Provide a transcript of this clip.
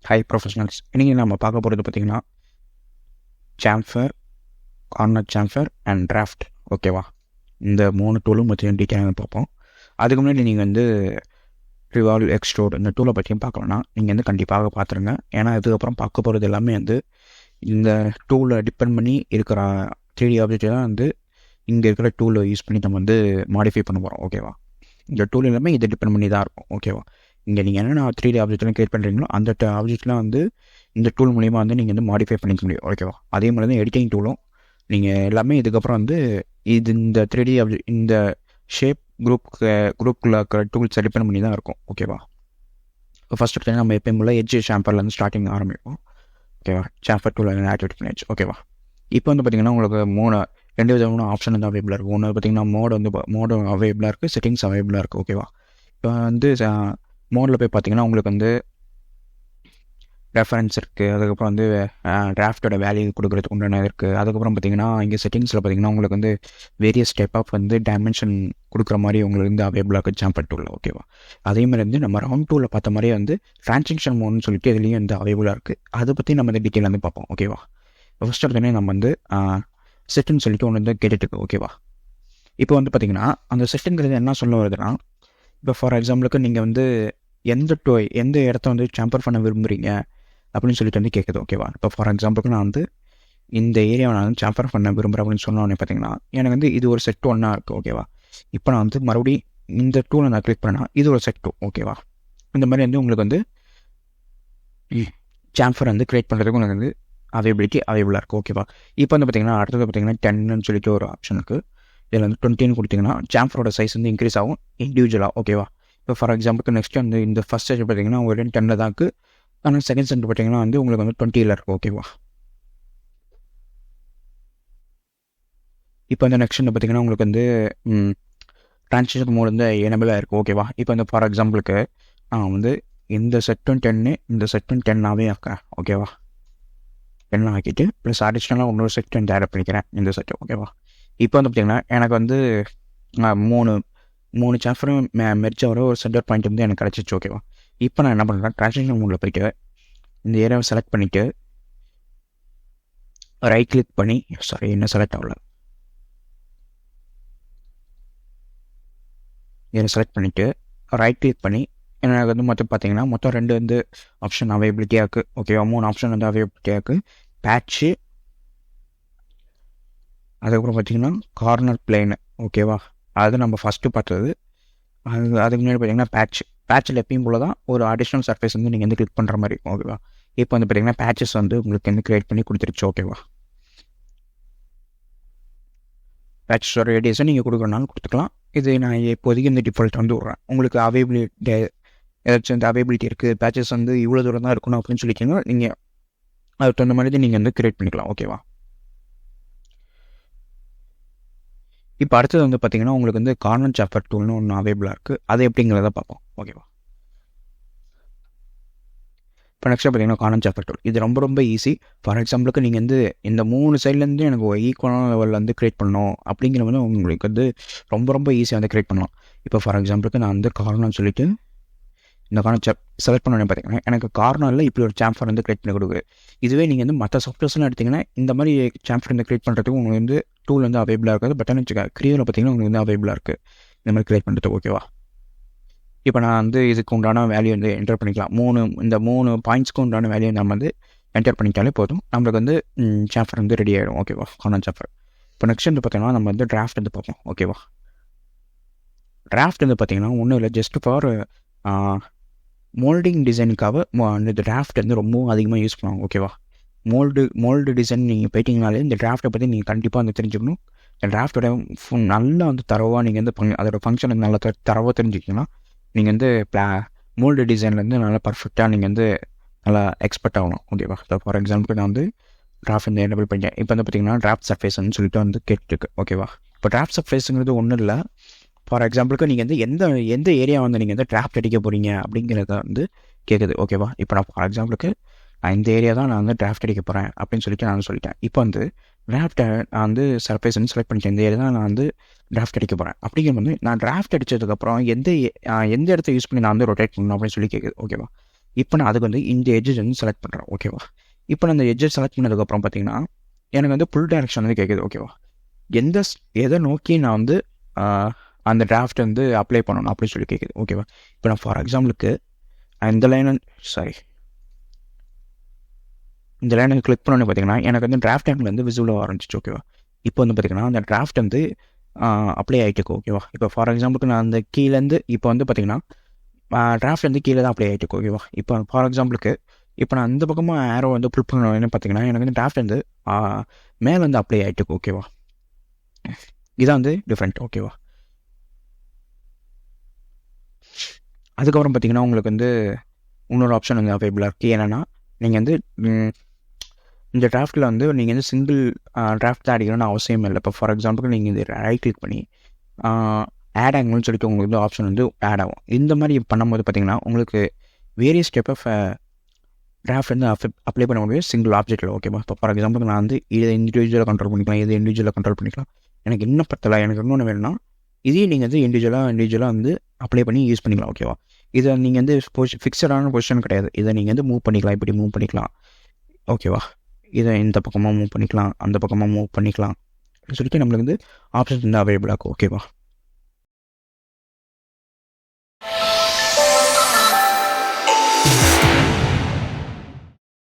High professionals. இன்றைக்கி நம்ம பார்க்க போகிறது பார்த்திங்கன்னா chamfer, corner chamfer and draft. ஓகேவா, இந்த 3 டூலும் பற்றியும் டீட்டெயிலாக பார்ப்போம். அதுக்கு முன்னாடி நீங்கள் வந்து ரிவால்வ், எக்ஸ்ட்ரோட் இந்த டூலை பற்றியும் பார்க்கலன்னா நீங்கள் வந்து கண்டிப்பாக பார்த்துருங்க. ஏன்னா இதுக்கப்புறம் பார்க்க போகிறது எல்லாமே வந்து இந்த டூலை டிபெண்ட் பண்ணி இருக்கிற 3D ஆப்ஜெக்ட் தான் வந்து இங்கே இருக்கிற டூலை யூஸ் பண்ணி நம்ம வந்து மாடிஃபை பண்ண போகிறோம். ஓகேவா, இந்த டூல் எல்லாமே இதை டிபெண்ட் பண்ணி தான் இருக்கும். ஓகேவா, இங்கே நீங்கள் என்னென்ன 3D ஆப்ஜெக்ட்லாம் கிரியேட் பண்ணுறீங்களோ அந்த ஆப்ஜெக்ட்லாம் வந்து இந்த டூல் மூலிமா வந்து நீங்கள் வந்து மாடிஃபை பண்ணிக்க முடியும். ஓகேவா, அதே மாதிரி தான் எடிட்டிங் டூலும் நீங்கள் எல்லாமே இதுக்கப்புறம் வந்து இந்த 3D ஆப்ஜெக்ட் இந்த ஷேப் குரூப்பில் இருக்கிற டூல்ஸை டிபெண்ட் பண்ணி தான் இருக்கும். ஓகேவா, ஃபஸ்ட்டு பார்த்தீங்கன்னா நம்ம எப்பயும் போல் எட்ஜ் ஷாம்பர்லேருந்து ஸ்டார்டிங் ஆரம்பிப்போம். ஓகேவா, ஷாம்பர் டூல் ஆக்டிவேட் பண்ணியாச்சு. ஓகேவா, இப்போ வந்து பார்த்திங்கன்னா உங்களுக்கு 2 விதமான ஆப்ஷன் வந்து அவைலபிளாக இருக்கும். ஒன்று பார்த்திங்கன்னா மோடு அவைலபிளாக இருக்குது, செட்டிங்ஸ் அவைலபிளாக இருக்குது. ஓகேவா, இப்போ வந்து மோடில் போய் பார்த்திங்கன்னா உங்களுக்கு வந்து ரெஃபரன்ஸ் இருக்குது, அதுக்கப்புறம் வந்து டிராஃப்டோட வேல்யூ கொடுக்குறதுக்கு உண்டான இருக்குது. அதுக்கப்புறம் பார்த்திங்கன்னா இங்கே செட்டிங்ஸில் பார்த்திங்கன்னா உங்களுக்கு வந்து வேரியஸ் டைப் ஆஃப் வந்து டைமென்ஷன் கொடுக்குற மாதிரி உங்களுக்கு வந்து அவைலபிளாக இருக்குது சாம்பர் டூலில். ஓகேவா, அதே மாதிரி வந்து நம்ம ரவுண்ட் டூலில் பார்த்த மாதிரியே வந்து டிரான்சாக்ஷன் மோட்னு சொல்லிட்டு இதுலேயும் வந்து அவைலபிளாக இருக்குது. அதை பற்றி நம்ம வந்து டீட்டெயில் வந்து பார்ப்போம். ஓகேவா, ஃபஸ்ட் எடுத்தோடனே நம்ம வந்து செட்டுன்னு சொல்லிட்டு ஒன்று வந்து கேட்டுட்டு. ஓகேவா, இப்போ வந்து பார்த்திங்கன்னா அந்த செட்டுங்கிறது என்ன சொல்ல வருதுன்னா, இப்போ ஃபார் எக்ஸாம்பிளுக்கு நீங்கள் வந்து எந்த இடத்த வந்து சாம்பர் பண்ண விரும்புகிறீங்க அப்படின்னு சொல்லிட்டு வந்து கேட்குது. ஓகேவா, இப்போ ஃபார் எக்ஸாம்பிளுக்கு நான் வந்து இந்த ஏரியாவை நான் வந்து சாம்பர் பண்ண விரும்புகிறேன் அப்படின்னு சொன்னோன்னே பார்த்தீங்கன்னா எனக்கு வந்து இது ஒரு செட் ஒன்றா இருக்குது. ஓகேவா, இப்போ நான் வந்து மறுபடியும் இந்த டூலை நான் கிளிக் பண்ணால் இது ஒரு செட் 2. ஓகேவா, இந்த மாதிரி வந்து உங்களுக்கு வந்து சாம்பர் வந்து க்ரியேட் பண்ணுறதுக்கு உங்களுக்கு வந்து அவைலபிளாக இருக்குது. ஓகேவா, இப்போ வந்து பார்த்திங்கன்னா அடுத்தது பார்த்திங்கன்னா 10ன்னு சொல்லிட்டு ஒரு ஆப்ஷன் இருக்குது. இதில் வந்து 20ன்னு கொடுத்திங்கன்னா சாம்பரோட சைஸ் வந்து இன்க்ரீஸ் ஆகும் இண்டிவிஜுவலாக. ஓகேவா, இப்போ ஃபார் எக்ஸாம்பிளுக்கு நெக்ஸ்ட் வந்து இந்த ஃபஸ்ட் ஸ்டேஜ் பார்த்திங்கன்னா ஒரு 10ல் தான் இருக்குது. ஆனால் செகண்ட் சென்டர் பார்த்திங்கன்னா வந்து உங்களுக்கு வந்து 20ல் இருக்குது. ஓகேவா, இப்போ இந்த நெக்ஸ்ட் பார்த்திங்கன்னா உங்களுக்கு வந்து ட்ரான்ஸ்லேஷன் மோட் வந்து எனபிளாக இருக்குது. ஓகேவா, இப்போ வந்து ஃபார் எக்ஸாம்பிளுக்கு நான் வந்து இந்த செட்டும் 10 இந்த செட்டும் 10ஆகவே ஆக்கேன். ஓகேவா, 10 ஆக்கிட்டு ப்ளஸ் அடிஷ்னலாக இன்னொரு செட் வந்து ஆட் பண்ணிக்கிறேன் இந்த செட்டு. ஓகேவா, இப்போ வந்து பார்த்திங்கன்னா எனக்கு வந்து 3 சாப்டரும் மெர்ஜ் ஆகிற ஒரு சென்டர் பாயிண்ட் வந்து எனக்கு கிடச்சிச்சு. ஓகேவா, இப்போ நான் என்ன பண்ணுறேன், ட்ரான்ஸ்லேஷன் மோடில் போய்ட்டு இந்த ஏரியாவை செலக்ட் பண்ணிவிட்டு ரைட் கிளிக் பண்ணி என்ன செலக்ட் ஆகல இதை செலக்ட் பண்ணிவிட்டு ரைட் கிளிக் பண்ணி எனக்கு வந்து மொத்தம் பார்த்தீங்கன்னா மொத்தம் 2 வந்து ஆப்ஷன் அவைலபிலிட்டியாக இருக்குது. ஓகேவா, 3 ஆப்ஷன் வந்து அவைலபிலிட்டியாக இருக்குது. பேட்ச்சு, அதுக்கப்புறம் பார்த்திங்கன்னா கார்னர் பிளேனு. ஓகேவா, அது நம்ம ஃபஸ்ட்டு பார்த்தது. அதுக்கு முன்னாடி பார்த்திங்கன்னா பேட்சில் எப்பயும் போல தான் ஒரு அடிஷ்னல் சர்ஃபேஸ் வந்து நீங்கள் வந்து கிளிக் பண்ணுற மாதிரி இருக்கும். ஓகேவா, இப்போ வந்து பார்த்திங்கன்னா பேட்சஸ் வந்து உங்களுக்கு வந்து க்ரியேட் பண்ணி கொடுத்துருச்சு. ஓகேவா, பேட்சஸோட ரேடியஸை நீங்கள் கொடுக்குறனாலும் கொடுத்துக்கலாம். இது நான் இப்போதைக்கு இந்த டிஃபால்ட் வந்து விட்றேன். உங்களுக்கு அவைலபிலிட்டி ஏதாச்சும் இந்த அவைலபிலிட்டி இருக்குது, பேட்சஸ் வந்து இவ்வளோ தூரம் தான் இருக்கணும் அப்படின்னு சொல்லிட்டிங்கன்னா நீங்கள் அதுக்கு தகுந்த மாதிரி நீங்கள் வந்து க்ரியேட் பண்ணிக்கலாம். ஓகேவா, இப்போ அடுத்தது வந்து பார்த்திங்கன்னா உங்களுக்கு வந்து கார்னர் சாம்பர் டூல்னு ஒன்று அவைலபிளாக இருக்குது. அது எப்படிங்கிறத பார்ப்போம். ஓகேவா, இப்போ நெக்ஸ்ட் பார்த்திங்கன்னா கார்னர் சாம்பர் டூல் இது ரொம்ப ஈஸி. ஃபார் எக்ஸாம்பிளுக்கு நீங்கள் வந்து இந்த 3 சைட்லேருந்து எனக்கு ஈக்குவலான லெவலில் வந்து க்ரியேட் பண்ணணும் அப்படிங்கிற வந்து உங்களுக்கு வந்து ரொம்ப ஈஸியாக வந்து க்ரியேட் பண்ணலாம். இப்போ ஃபார் எக்ஸாம்பிளுக்கு நான் வந்து கார்னர்னு சொல்லிவிட்டு இந்த கார்னர் செலக்ட் பண்ணோன்னே பார்த்திங்கன்னா எனக்கு கார்னரில் இப்படி ஒரு சாம்பர் வந்து க்ரியேட் பண்ணி கொடுக்குது. இதுவே நீங்கள் வந்து மற்ற சாஃப்ட்வேர்ஸ்லாம் எடுத்திங்கன்னா இந்த மாதிரி சாம்பர் வந்து க்ரியேட் பண்ணுறதுக்கு உங்களுக்கு வந்து டூல் வந்து அவைலபிளாக இருக்காது. பட் ஆனால் க்ரியேவில் பார்த்திங்கன்னா உங்களுக்கு வந்து அவைலபிளாக இருக்குது இந்த மாதிரி க்ரியேட் பண்ணுறது. ஓகேவா, இப்போ நான் வந்து இதுக்கு உண்டான வேல்யூ வந்து என்டர் பண்ணிக்கலாம். இந்த 3 பாயிண்ட்ஸ்க்கு உண்டான வேல்யூ நம்ம வந்து என்டர் பண்ணிட்டாலே போதும், நம்மளுக்கு வந்து சாம்பர் வந்து ரெடி ஆகிடும். ஓகேவா, கார்னர் சாம்பர். இப்போ நெக்ஸ்ட் வந்து பார்த்திங்கன்னா நம்ம வந்து டிராஃப்ட் வந்து பார்ப்போம். ஓகேவா, டிராஃப்ட் வந்து பார்த்திங்கன்னா ஒன்றும் இல்லை, ஜஸ்ட் ஃபார் மோல்டிங் டிசைனுக்காக இந்த டிராஃப்ட் வந்து ரொம்பவும் அதிகமாக யூஸ் பண்ணுவாங்க. ஓகேவா, மோல்டு டிசைன் நீங்கள் போயிட்டீங்கனாலே இந்த டிராஃப்ட்டை பற்றி நீங்கள் கண்டிப்பாக வந்து தெரிஞ்சுக்கணும். இந்த டிராஃப்டோட நல்லா வந்து தரவாக நீங்கள் வந்து அதோட ஃபங்க்ஷன் நல்லா தரவாக தெரிஞ்சுக்கிங்கன்னா நீங்கள் வந்து மோல்டு டிசைன்லேருந்து நல்லா பர்ஃபெக்டாக நீங்கள் வந்து நல்லா எக்ஸ்பர்ட் ஆகணும். ஓகேவா, ஃபார் எக்ஸாம்பிள் நான் வந்து டிராஃப்ட் வந்து எனேபிள் பண்ணிட்டேன். இப்போ வந்து பார்த்திங்கன்னா டிராஃப்ட் சர்ஃபேஸ்ன்னு சொல்லிட்டு வந்து கேட்டுருக்கு. ஓகேவா, இப்போ டிராஃப்ட் சர்ஃபேஸுங்கிறது ஒன்றும் இல்லை. ஃபார் எக்ஸாம்பிளுக்கு நீங்கள் வந்து எந்த ஏரியா வந்து நீங்கள் வந்து டிராஃப்ட் அடிக்க போகிறீங்க அப்படிங்கிறத வந்து கேட்குது. ஓகேவா, இப்போ நான் ஃபார் எக்ஸாம்பிளுக்கு நான் இந்த ஏரியா தான் நான் வந்து டிராஃப்ட் அடிக்க போகிறேன் அப்படின்னு சொல்லிட்டு நான் சொல்லிட்டேன். இப்போ வந்து டிராஃப்ட்டை நான் வந்து சர்ஃபேஸ்ன்னு செலக்ட் பண்ணிட்டேன். இந்த ஏரியா தான் நான் வந்து டிராஃப்ட் அடிக்க போகிறேன். அப்படிங்கும் போது நான் டிராஃப்ட் அடித்ததுக்கப்புறம் எந்த இடத்த யூஸ் பண்ணி நான் வந்து ரொட்டேட் பண்ணணும் அப்படின்னு சொல்லி கேட்குது. ஓகேவா, இப்போ நான் அதுக்கு வந்து இந்த எட்ஜஸ் வந்து செலக்ட் பண்ணுறேன். ஓகேவா? இப்போ நான் அந்த எட்ஜஸ் செலக்ட் பண்ணதுக்கப்புறம் பார்த்தீங்கன்னா எனக்கு வந்து ஃபுல் டைரக்ஷன் வந்து கேட்குது. ஓகேவா? எதை நோக்கி நான் வந்து அந்த டிராஃப்ட் வந்து அப்ளை பண்ணணும் அப்படின்னு சொல்லி கேட்குது. ஓகேவா? இப்போ நான் ஃபார் எக்ஸாம்பிளுக்கு இந்த லைனை கிளிக் பண்ணோன்னு பார்த்தீங்கன்னா எனக்கு வந்து டிராஃப்ட் ஆங்கிள் வந்து விசிபிளாக ஆரம்பிச்சிச்சு. ஓகேவா? இப்போ வந்து பார்த்தீங்கன்னா அந்த டிராஃப்ட் வந்து அப்ளை ஆகிட்டுருக்கு. ஓகேவா? இப்போ ஃபார் எக்ஸாம்பிளுக்கு நான் அந்த கீழேருந்து இப்போ வந்து பார்த்தீங்கன்னா டிராஃப்ட் வந்து கீழே தான் அப்ளை ஆகிட்டுருக்கு. ஓகேவா? இப்போ ஃபார் எக்ஸாம்பிளுக்கு இப்போ நான் அந்த பக்கமாக ஏரோ வந்து புல் பண்ணணும்னு பார்த்தீங்கன்னா எனக்கு வந்து டிராஃப்ட் வந்து மேலே வந்து அப்ளை ஆகிட்டுருக்கு. ஓகேவா? இதான் வந்து டிஃப்ரெண்ட். ஓகேவா? அதுக்கப்புறம் பார்த்தீங்கன்னா உங்களுக்கு வந்து இன்னொரு ஆப்ஷன் வந்து அவைலபிளாக இருக்குது. என்னென்னா நீங்கள் வந்து இந்த டிராஃப்ட்டில் வந்து நீங்கள் வந்து சிங்கிள் டிராஃப்ட் தான் அடிக்கணும்னு அவசியம் இல்லை. இப்போ ஃபார் எக்ஸாம்பிளுக்கு நீங்கள் இது ரைட் கிளிக் பண்ணி ஆட் ஆங்கணும்னு சொல்லிட்டு உங்களுக்கு வந்து ஆப்ஷன் வந்து ஆட் ஆகும். இந்த மாதிரி பண்ணும்போது பார்த்தீங்கன்னா உங்களுக்கு வேரியஸ் டைப் ஆஃப் டிராஃப்ட் வந்து அப்ளை பண்ண முடியும் சிங்கிள் ஆப்ஜெக்ட்டில். ஓகேவா? இப்போ ஃபார் எக்ஸாம்பிளுக்கு நான் வந்து இதை இண்டிவிஜுவலாக கண்ட்ரோல் பண்ணிக்கலாம், இதை இண்டிவிஜுவலாக கண்ட்ரோல் பண்ணிக்கலாம். எனக்கு இன்னும் பத்தலை, எனக்கு இன்னொன்று வேணும்னா இதையும் நீங்கள் வந்து இண்டிவிஜுவலாக வந்து அப்ளை பண்ணி யூஸ் பண்ணிக்கலாம். ஓகேவா? இதை நீங்கள் வந்து ஃபிக்ஸடான பொசிஷன் கிடையாது. இதை நீங்கள் வந்து மூவ் பண்ணிக்கலாம், இப்படி மூவ் பண்ணிக்கலாம். ஓகேவா? இதை இந்த பக்கமாக மூவ் பண்ணிக்கலாம், அந்த பக்கமாக மூவ் பண்ணிக்கலாம் சொல்லிட்டு நம்மளுக்கு வந்து ஆப்ஷன்ஸ் வந்து அவைலபிளாக இருக்கும். ஓகேவா?